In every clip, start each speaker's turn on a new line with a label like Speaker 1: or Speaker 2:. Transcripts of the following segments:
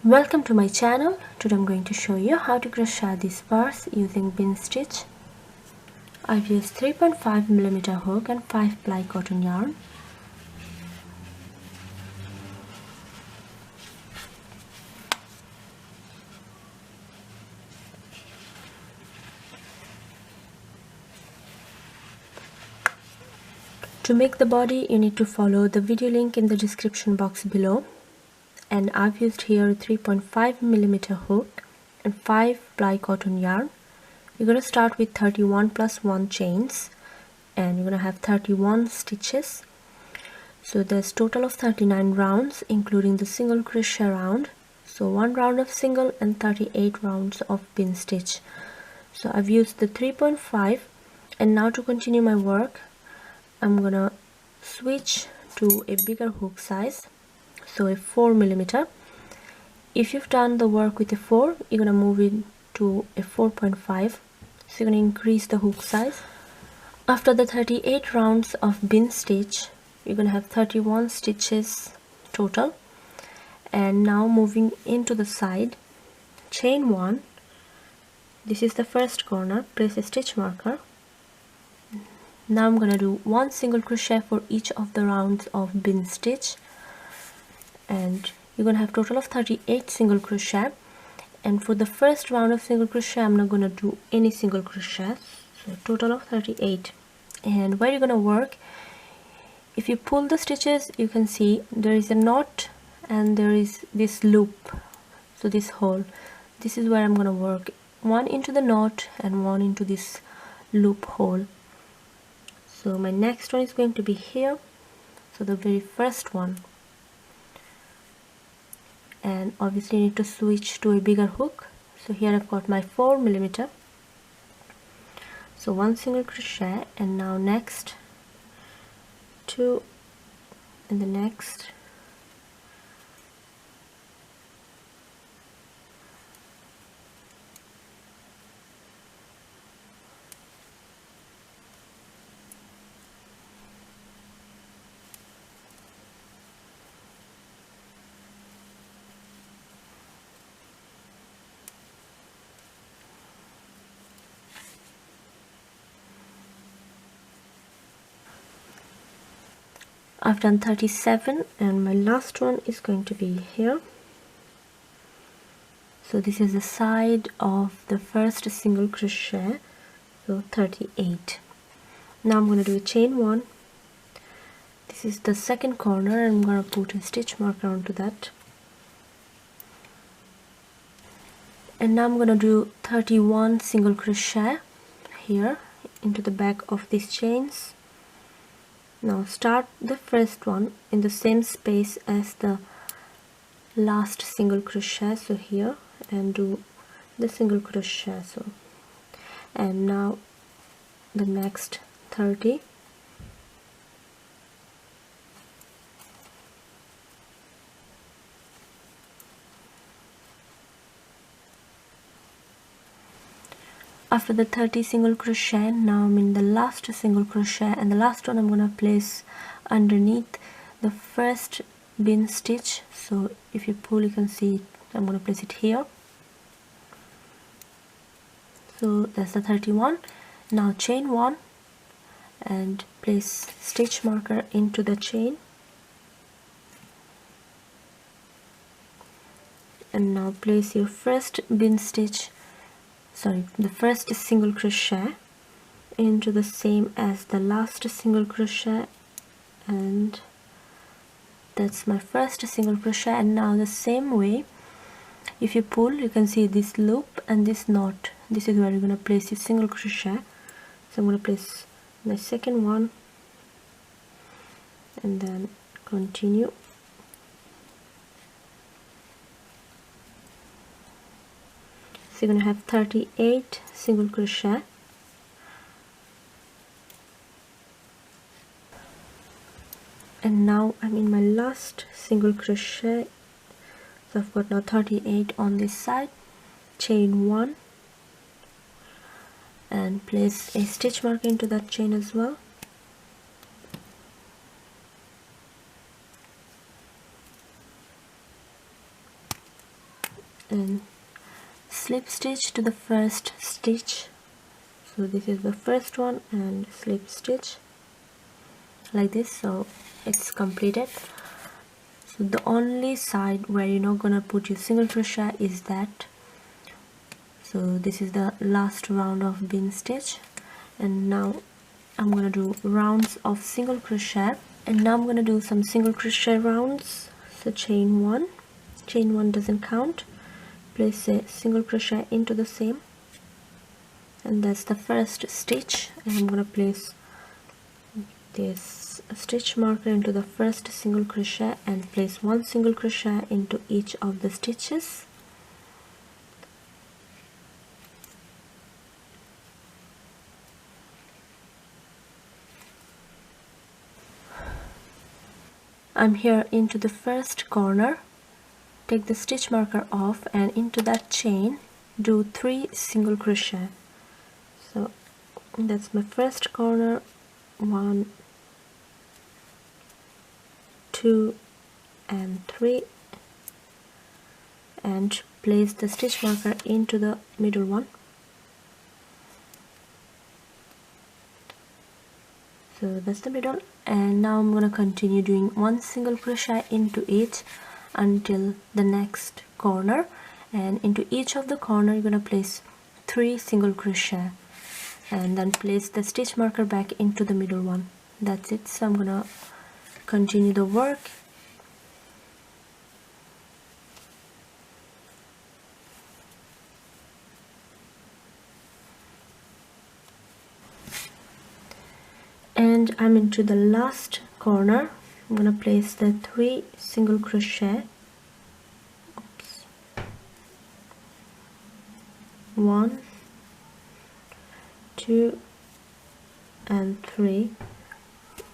Speaker 1: Welcome to my channel. Today I'm going to show you how to crochet these bars using bin stitch. I've used 3.5mm hook and 5 ply cotton yarn. To make the body, you need to follow the video link in the description box below. And I've used here 3.5mm hook and 5 ply cotton yarn. You're going to start with 31 plus 1 chains and you're going to have 31 stitches. So there's total of 39 rounds including the single crochet round. So 1 round of single and 38 rounds of bin stitch. So I've used the 3.5, and now to continue my work I'm gonna switch to a bigger hook size, so a 4mm. If you've done the work with a 4, you're gonna move it to a 4.5, so you're gonna increase the hook size. After the 38 rounds of bin stitch, you're gonna have 31 stitches total. And now moving into the side, chain 1. This is the first corner, place a stitch marker. Now I'm gonna do 1 single crochet for each of the rounds of bin stitch, and you're gonna have total of 38 single crochet. And for the first round of single crochet I'm not gonna do any single crochet, so total of 38. And where you're gonna work, if you pull the stitches you can see there is a knot and there is this loop, so this hole, this is where I'm gonna work, 1 into the knot and 1 into this loop hole. So my next one is going to be here, so the very first one, and obviously you need to switch to a bigger hook. So here I've got my 4mm, so 1 single crochet, and now next 2 and the next, I've done 37 and my last one is going to be here. So this is the side of the first single crochet, so 38. Now I'm going to do a chain 1. This is the second corner and I'm going to put a stitch marker onto that. And now I'm going to do 31 single crochet here into the back of these chains. Now start the first one in the same space as the last single crochet, so here, and do the single crochet, so, and now the next 30. After the 30 single crochet, now I'm in the last single crochet, and the last one I'm going to place underneath the first bin stitch. So if you pull you can see it. I'm going to place it here. So that's the 31. Now chain 1 and place stitch marker into the chain, and now place your first bin stitch, the first single crochet into the same as the last single crochet, and that's my first single crochet. And now the same way, if you pull you can see this loop and this knot, this is where you're going to place your single crochet. So I'm going to place the second one and then continue. So you're going to have 38 single crochet, and now I'm in my last single crochet, so I've got now 38 on this side. Chain 1 and place a stitch mark into that chain as well. and slip stitch to the first stitch. So this is the first one, and slip stitch like this. So it's completed. So the only side where you're not gonna put your single crochet is that. So this is the last round of bean stitch, and now I'm gonna do rounds of single crochet, and now I'm gonna do some single crochet rounds. So chain one doesn't count, place a single crochet into the same, and that's the first stitch, and I'm gonna place this stitch marker into the first single crochet and place one single crochet into each of the stitches. I'm here into the first corner, take the stitch marker off, and into that chain do 3 single crochet. So that's my first corner, 1, 2 and 3, and place the stitch marker into the middle one. So that's the middle, and now I'm gonna continue doing 1 single crochet into each until the next corner, and into each of the corner you're gonna place 3 single crochet and then place the stitch marker back into the middle one. That's it. So I'm gonna continue the work. And I'm into the last corner. I'm gonna place the 3 single crochet. Oops. 1, 2 and 3,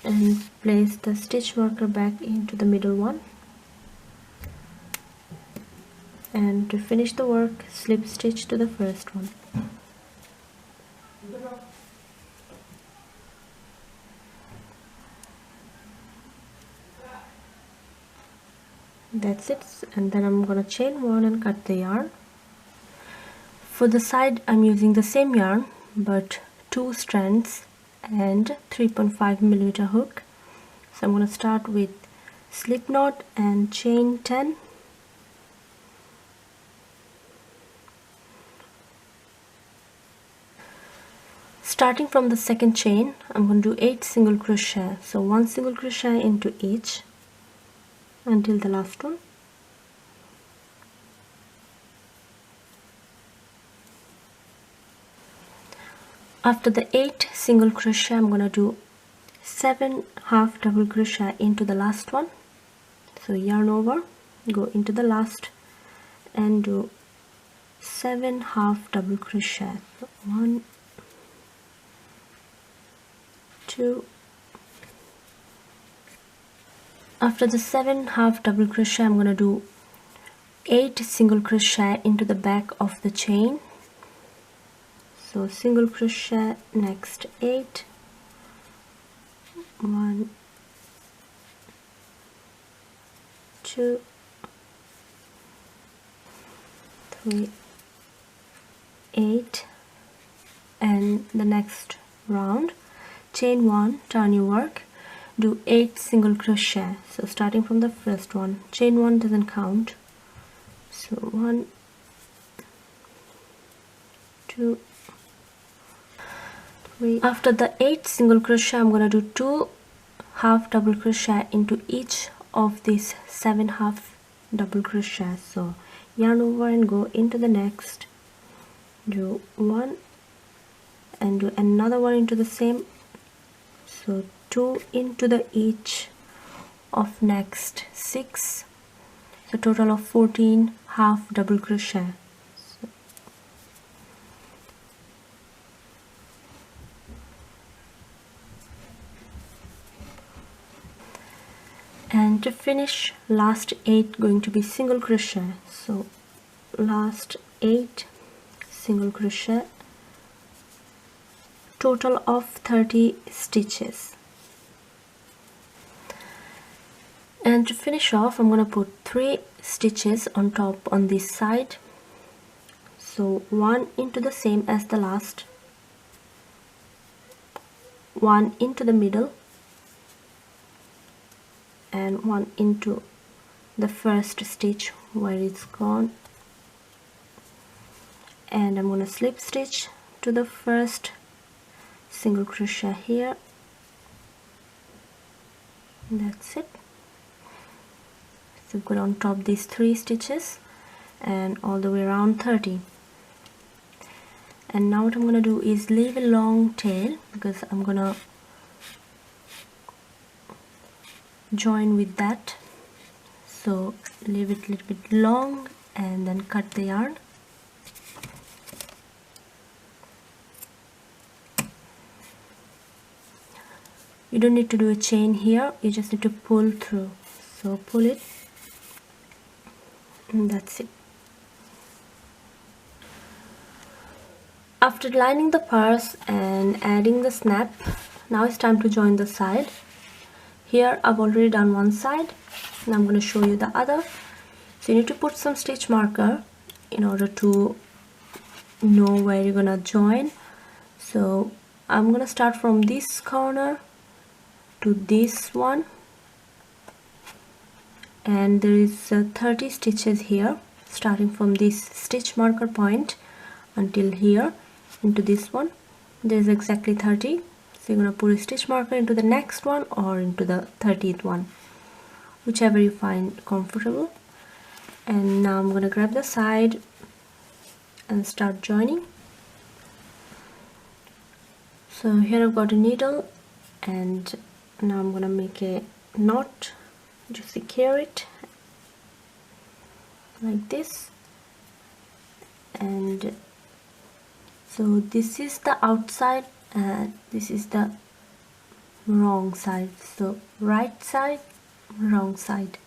Speaker 1: and place the stitch marker back into the middle one, and to finish the work, slip stitch to the first one. That's it. And then I'm gonna chain 1 and cut the yarn. For the side I'm using the same yarn but 2 strands and 3.5 millimeter hook. So I'm going to start with slip knot and chain 10. Starting from the second chain, I'm going to do 8 single crochet. So 1 single crochet into each until the last one. After the 8 single crochet, I'm going to do 7 half double crochet into the last one. So yarn over, go into the last and do 7 half double crochet. So 1, 2. After the 7 half double crochet, I'm going to do 8 single crochet into the back of the chain. So single crochet, next 8, 1, 2, 3, 8, and the next round, chain 1, turn your work, do 8 single crochet. So starting from the first one, chain 1 doesn't count. So 1, 2, 3. After the 8 single crochet, I'm going to do 2 half double crochet into each of these 7 half double crochet. So yarn over and go into the next, do 1 and do another one into the same. So 2 into the each of next 6. So total of 14 half double crochet. And to finish, last 8 going to be single crochet. So last 8 single crochet, total of 30 stitches. And to finish off, I'm gonna put 3 stitches on top on this side. So one into the same as the last, one into the middle, and one into the first stitch where it's gone. And I'm gonna slip stitch to the first single crochet here. That's it. So put on top these 3 stitches and all the way around 30. And now what I'm gonna do is leave a long tail because I'm gonna join with that. So leave it a little bit long and then cut the yarn. You don't need to do a chain here, you just need to pull through. So pull it, and that's it. After lining the purse and adding the snap, now it's time to join the side. Here I've already done one side, and I'm going to show you the other. So you need to put some stitch marker in order to know where you're going to join. So I'm going to start from this corner to this one, and there is 30 stitches here, starting from this stitch marker point until here into this one. There's exactly 30. So you're going to put a stitch marker into the next one or into the 30th one, whichever you find comfortable. And now I'm going to grab the side and start joining. So here I've got a needle, and now I'm going to make a knot to secure it like this. And so this is the outside and this is the wrong side. So right side, wrong side.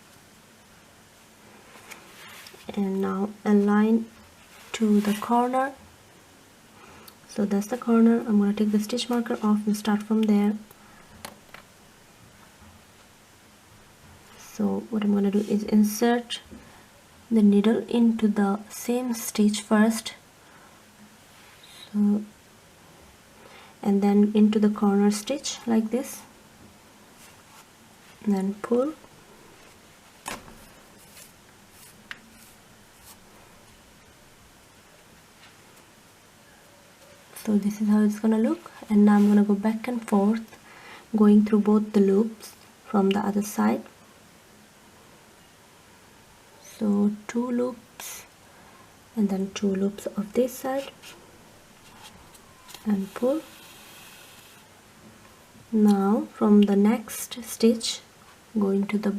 Speaker 1: And now align to the corner. So that's the corner. I'm going to take the stitch marker off and start from there. So what I'm going to do is insert the needle into the same stitch first, so, and then into the corner stitch like this, and then pull, so this is how it's gonna look. And now I'm gonna go back and forth, going through both the loops from the other side. So 2 loops and then 2 loops of this side, and pull. Now from the next stitch, going to the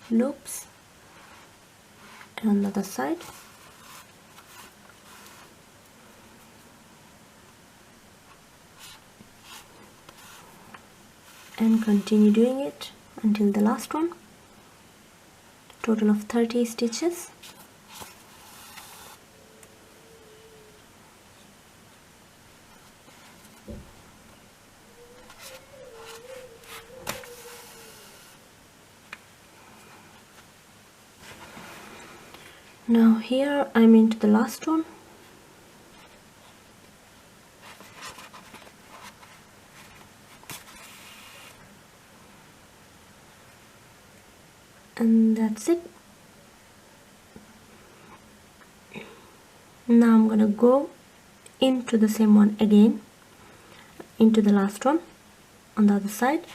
Speaker 1: loops and on the other side, and continue doing it until the last one. Total of 30 stitches. Now here I'm into the last one. And that's it. Now I'm gonna go into the same one again, into the last one on the other side,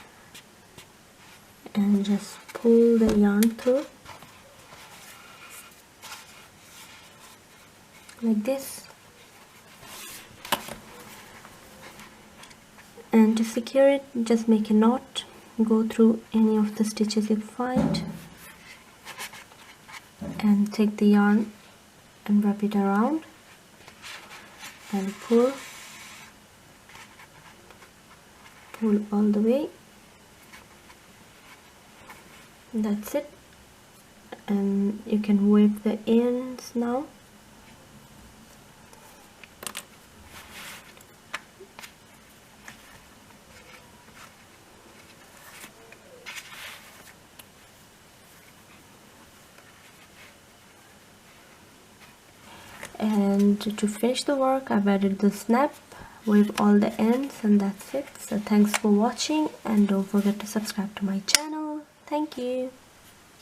Speaker 1: and just pull the yarn through like this. And to secure it, just make a knot, go through any of the stitches you find, and take the yarn and wrap it around and pull all the way. That's it. And you can wave the ends now. And to finish the work, I've added the snap with all the ends, and that's it. So thanks for watching, and don't forget to subscribe to my channel. Thank you.